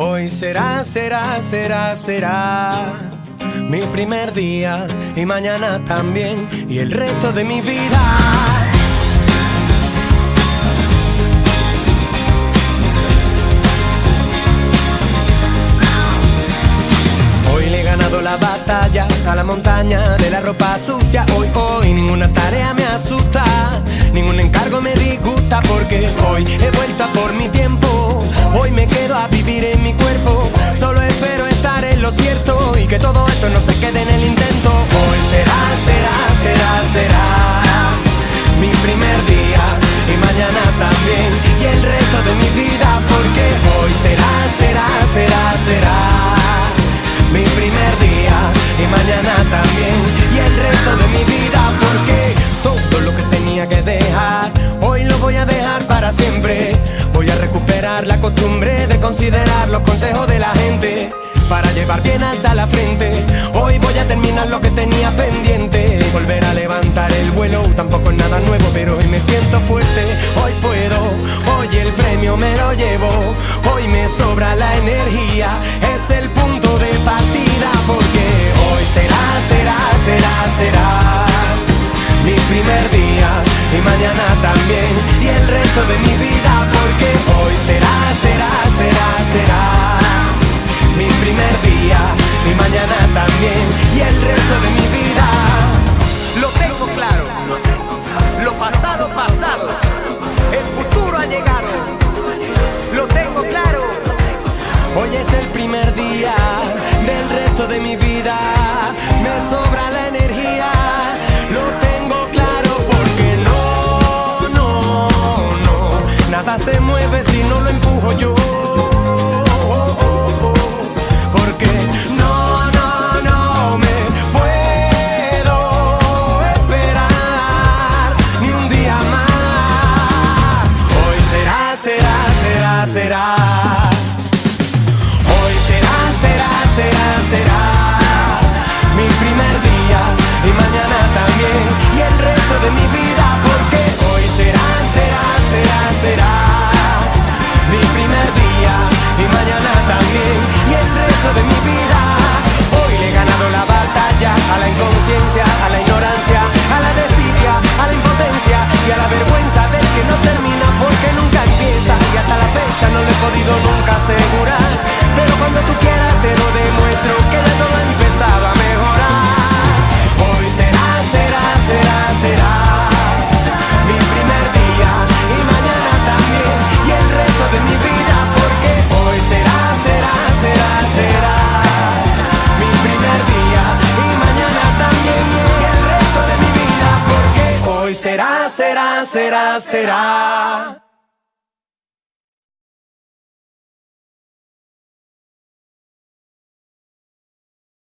Hoy será mi primer día y mañana también y el resto de mi vida. Hoy le he ganado la batalla a la montaña de la ropa sucia. Hoy ninguna tarea me asusta, ningún encargo me disgusta, porque hoy he vuelto a por mi tiempo. Hoy me quedo a vivir en mi cuerpo, solo espero estar en lo cierto y que todo esto no se quede en el intento. Hoy será mi primer día y mañana también y el resto de mi vida, porque hoy será mi primer día y mañana también y el resto de mi vida, porque todo lo que tenía que dejar hoy lo voy a dejar para siempre. Voy a recuperar la costumbre de considerar los consejos de la gente para llevar bien alta la frente. Hoy voy a terminar lo que tenía pendiente, volver a levantar el vuelo. Tampoco es nada nuevo, pero hoy me siento fuerte. Hoy puedo, hoy el premio me lo llevo. Hoy me sobra la energía, es el punto de partida, porque hoy será mi primer día y mañana también y el resto de mi vida, porque hoy será mi primer día y mañana también y el resto de mi vida. Lo tengo claro, lo pasado, el futuro ha llegado. Lo tengo claro, hoy es el primer día del resto de mi vida. Me sobra la energía, lo tengo claro, porque no, nada se mueve si no lo empujo yo. Porque no me puedo esperar ni un día más. Hoy será. Hoy será mi primer día y mañana también y el resto de mi vida, porque hoy será mi primer día y mañana también y el resto de mi vida. Hoy le he ganado la batalla a la inconsciencia, a la ignorancia, a la desidia, a la impotencia y a la vergüenza del que no termina porque nunca empieza, y hasta la fecha no lo he podido nunca asegurar, pero cuando tú quieras te lo demuestro que ya todo ha empezado a mejorar. Hoy será mi primer día y mañana también y el resto de mi vida, porque hoy será mi primer día y mañana también y el resto de mi vida, porque hoy será.